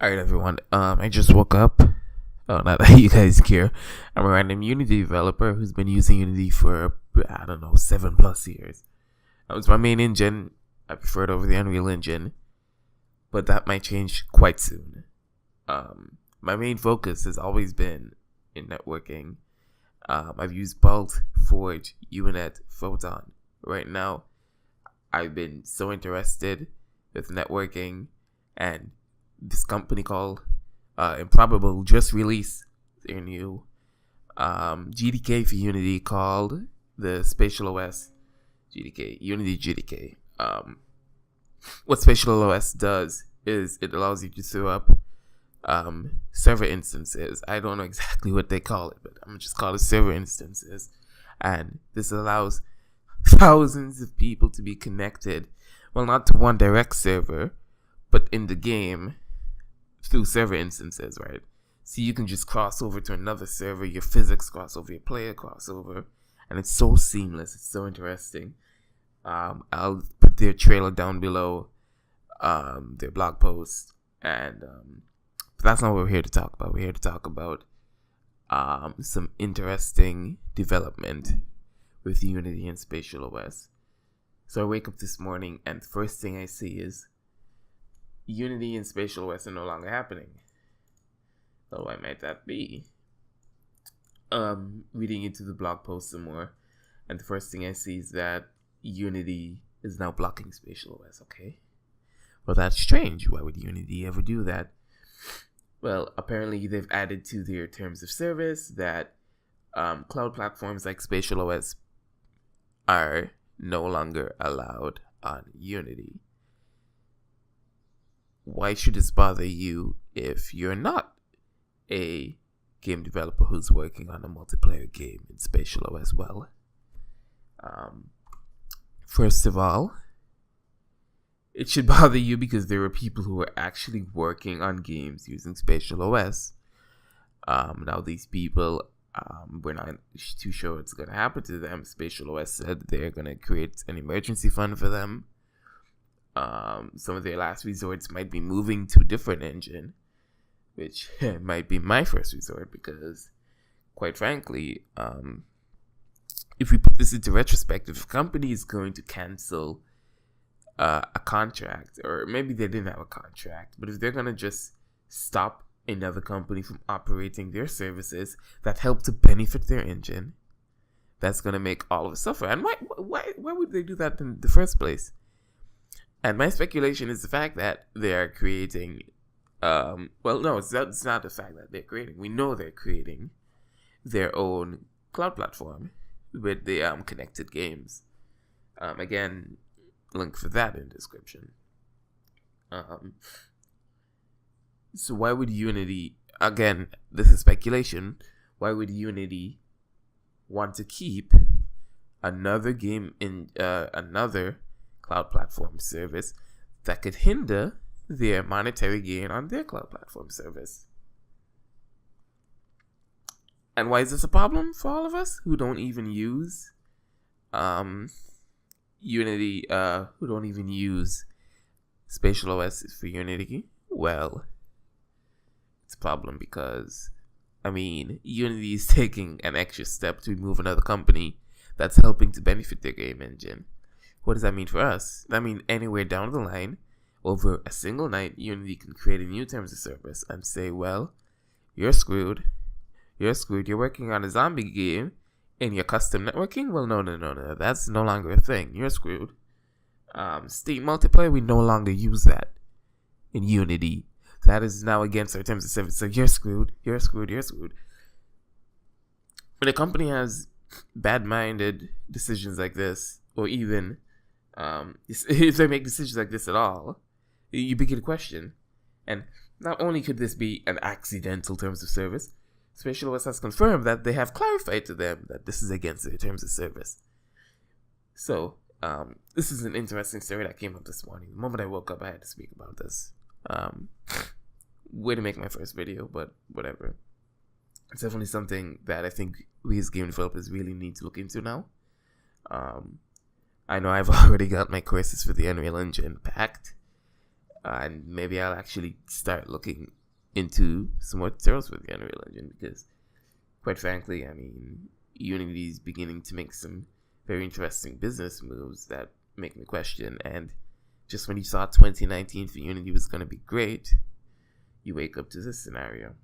Alright, everyone. I just woke up. Oh, not that you guys care. I'm a random Unity developer who's been using Unity for, I don't know, 7+ years. That was my main engine. I prefer it over the Unreal Engine, but that might change quite soon. My main focus has always been in networking. I've used Bolt, Forge, Unet, Photon. Right now, I've been so interested with networking, and this company called Improbable just released their new GDK for Unity called the SpatialOS GDK, Unity GDK. What SpatialOS does is it allows you to throw up server instances. I don't know exactly what they call it, but I'm gonna just call it server instances. And this allows thousands of people to be connected, well, not to one direct server, but in the game through server instances, right? So you can just cross over to another server, your physics crossover, your player crossover, and it's so seamless. It's so interesting. I'll put their trailer down below, their blog post, and but that's not what we're here to talk about. We're here to talk about some interesting development with Unity and SpatialOS. So I wake up this morning, and the first thing I see is Unity and SpatialOS are no longer happening. So why might that be? Reading into the blog post some more, and the first thing I see is that Unity is now blocking SpatialOS. Okay, well, that's strange. Why would Unity ever do that? Well, apparently they've added to their terms of service that cloud platforms like SpatialOS are no longer allowed on Unity. Why should this bother you if you're not a game developer who's working on a multiplayer game in SpatialOS? Well, first of all, it should bother you because there are people who are actually working on games using SpatialOS. Now, these people, we're not too sure what's going to happen to them. SpatialOS said they're going to create an emergency fund for them. Some of their last resorts might be moving to a different engine, which might be my first resort because, quite frankly, if we put this into retrospect, if a company is going to cancel a contract, or maybe they didn't have a contract, but if they're going to just stop another company from operating their services that help to benefit their engine, that's going to make all of us suffer. And why would they do that in the first place? And my speculation is the fact that they are creating, well, no, it's not the fact that they're creating. We know they're creating their own cloud platform with the connected games. Again, link for that in the description. So why would Unity, again, this is speculation, why would Unity want to keep another game in another cloud platform service that could hinder their monetary gain on their cloud platform service? And why is this a problem for all of us who don't even use Unity, who don't even use SpatialOS for Unity? Well, it's a problem because, Unity is taking an extra step to remove another company that's helping to benefit their game engine. What does that mean for us? That means anywhere down the line, over a single night, Unity can create a new terms of service and say, well, you're screwed. You're screwed. You're working on a zombie game in your custom networking? Well, no. That's no longer a thing. You're screwed. Steam multiplayer, we no longer use that in Unity. That is now against our terms of service. So you're screwed. You're screwed. When a company has bad-minded decisions like this, or even if they make decisions like this at all, you begin to question. And not only could this be an accidental terms of service, SpatialOS has confirmed that they have clarified to them that this is against their terms of service. So, this is an interesting story that came up this morning. The moment I woke up, I had to speak about this. Way to make my first video, but whatever. It's definitely something that I think we as game developers really need to look into now. I know I've already got my courses for the Unreal Engine packed. and maybe I'll actually start looking into some more tutorials with the Unreal Engine, because quite frankly, I mean, Unity is beginning to make some very interesting business moves that make me question. And just when you thought 2019 for Unity was going to be great, you wake up to this scenario.